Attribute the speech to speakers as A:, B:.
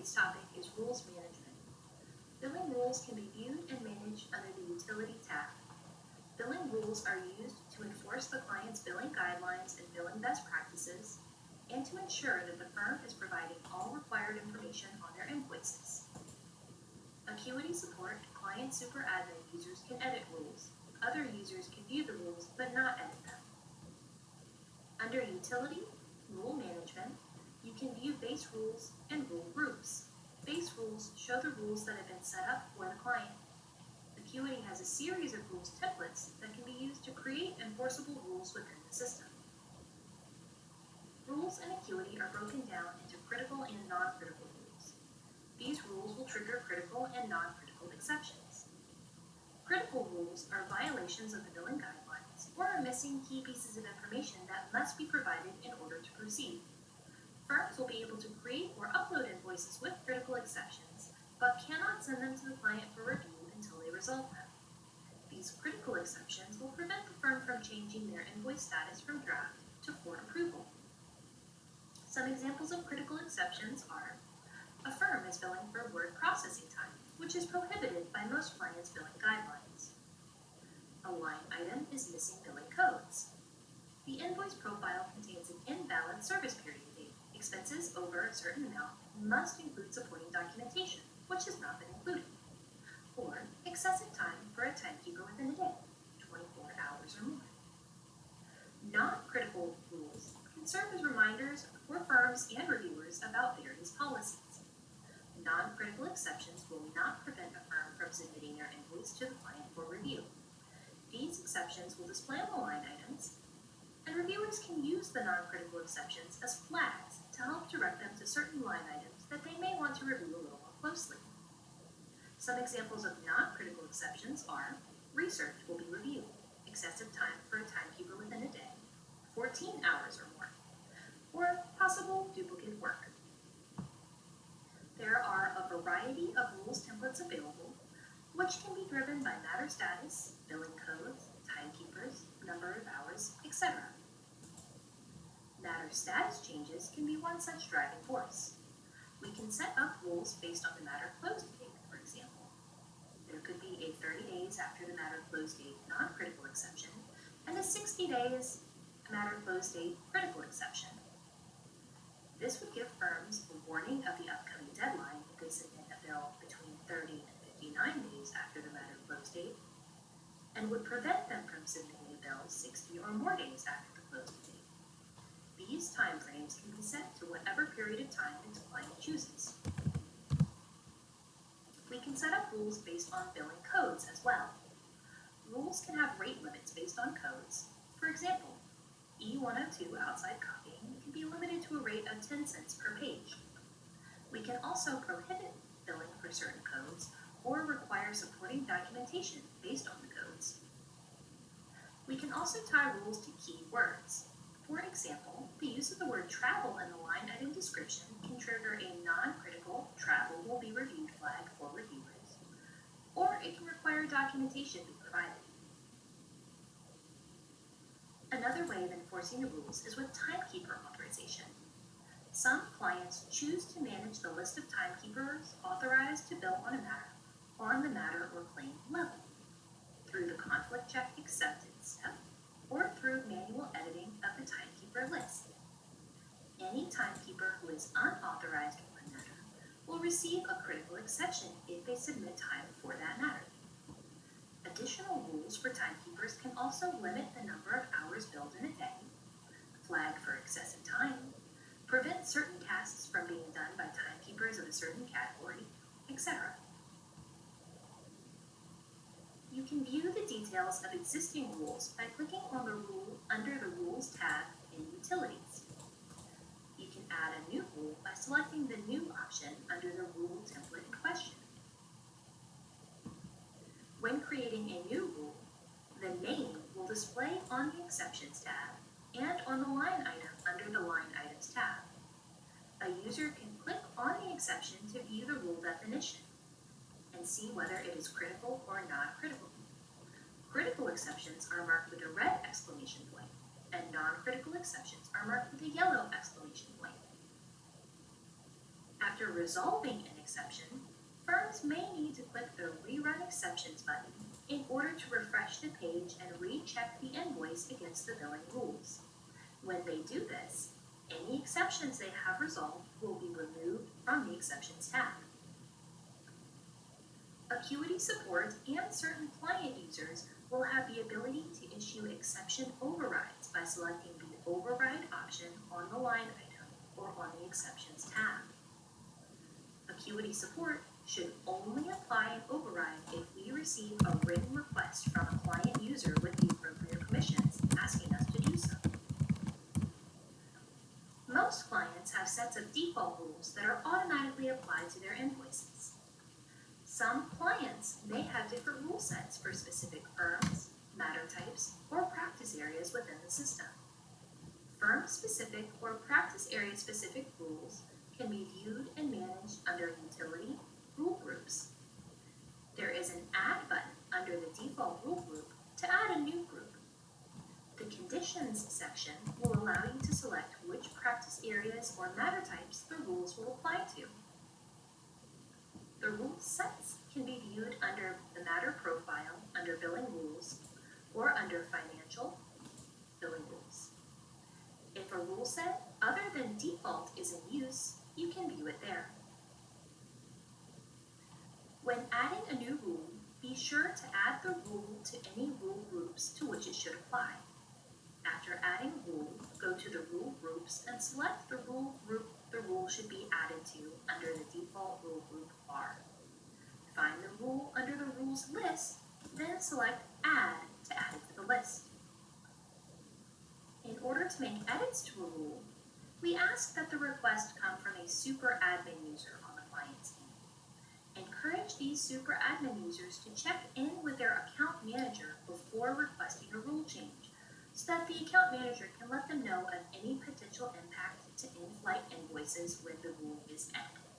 A: today's topic is rules management. Billing rules can be viewed and managed under the Utility tab. Billing rules are used to enforce the client's billing guidelines and billing best practices, and to ensure that the firm is providing all required information on their invoices. Acuity Support Client Super Admin users can edit rules. Other users can view the rules but not edit them. Under Utility, Rule Management, you can view base rules and rule groups. Base rules show the rules that have been set up for the client. Acuity has a series of rules templates that can be used to create enforceable rules within the system. Rules in Acuity are broken down into critical and non-critical rules. These rules will trigger critical and non-critical exceptions. Critical rules are violations of the billing guidelines or are missing key pieces of information that must be provided in order to proceed. Firms will be able to create or upload invoices with critical exceptions, but cannot send them to the client for review until they resolve them. These critical exceptions will prevent the firm from changing their invoice status from draft to court approval. Some examples of critical exceptions are: a firm is billing for word processing time, which is prohibited by most clients' billing guidelines. A line item is missing billing codes. The invoice profile contains an invalid service period date. Expenses over a certain amount must include supporting documentation, which has not been included. Or excessive time for a timekeeper within a day, 24 hours or more. Non-critical rules can serve as reminders for firms and reviewers about various policies. Non-critical exceptions will not prevent a firm from submitting their invoice to the client for review. These exceptions will display on the line items, and reviewers can use the non-critical exceptions as flags to help direct them to certain line items that they may want to review a little more closely. Some examples of non-critical exceptions are: research will be reviewed, excessive time for a timekeeper within a day, 14 hours or more, or possible duplicate work. There are a variety of rules templates available, which can be driven by matter status, billing codes, timekeepers, number of hours, etc. Matter status changes can be one such driving force. We can set up rules based on the matter close date, for example. There could be a 30 days after the matter close date non-critical exception and a 60 days matter close date critical exception. This would give firms a warning of the upcoming deadline if they submit a bill between 30 and 59 days after the matter close date, and would prevent them from submitting a bill 60 or more days after the close date. These timeframes can be set to whatever period of time the client chooses. We can set up rules based on billing codes as well. Rules can have rate limits based on codes. For example, E102 outside copying can be limited to a rate of 10 cents per page. We can also prohibit billing for certain codes or require supporting documentation based on the codes. We can also tie rules to key words. For example, the use of the word travel in the line item description can trigger a non-critical travel will be reviewed flag for reviewers, or it can require documentation be provided. Another way of enforcing the rules is with timekeeper authorization. Some clients choose to manage the list of timekeepers authorized to bill on the matter or claim level, through the conflict check acceptance step, or through manual editing of the timekeeper list. Any timekeeper who is unauthorized for a matter will receive a critical exception if they submit time for that matter. Additional rules for timekeepers can also limit the number of hours billed in a day, flag for excessive time, prevent certain tasks from being done by timekeepers of a certain category, etc. You can view the details of existing rules by clicking on the rule under the Rules tab in Utilities. You can add a new rule by selecting the New option under the rule template in question. When creating a new rule, the name will display on the Exceptions tab and on the line item under the Line Items tab. A user can click on the exception to view the rule definition and see whether it is critical or not critical. Critical exceptions are marked with a red exclamation point, and non-critical exceptions are marked with a yellow exclamation point. After After resolving an exception, firms may need to click the Rerun Exceptions button in order to refresh the page and recheck the invoice against the billing rules. When they do this, any exceptions they have resolved will be removed from the Exceptions tab. Acuity support and certain client users will have the ability to issue exception overrides by selecting the Override option on the line item or on the Exceptions tab. Acuity support should only apply an override if we receive a written request from a client user with the appropriate permissions asking us to do so. Most clients have sets of default rules that are automatically applied to their invoices. Some clients may have different rule sets for specific firms, matter types, or practice areas within the system. Firm-specific or practice area-specific rules can be viewed and managed under Utility Rule Groups. There is an Add button under the default rule group to add a new group. The Conditions section will allow you to select which practice areas or matter types the rules will apply to. The rule sets can be viewed under the Matter profile under Billing Rules or under Financial Billing Rules. If a rule set other than default is in use, you can view it there. When adding a new rule, be sure to add the rule to any rule groups to which it should apply. After adding a rule, go to the rule groups and select the rule group the rule should be added to under the default rule group bar. Find the rule under the rules list, then select Add to add it to the list. In order to make edits to a rule, we ask that the request come from a super admin user on the client team. Encourage these super admin users to check in with their account manager before requesting a rule change, so that the account manager can let them know of any potential impact to in-flight invoices when the rule is edited.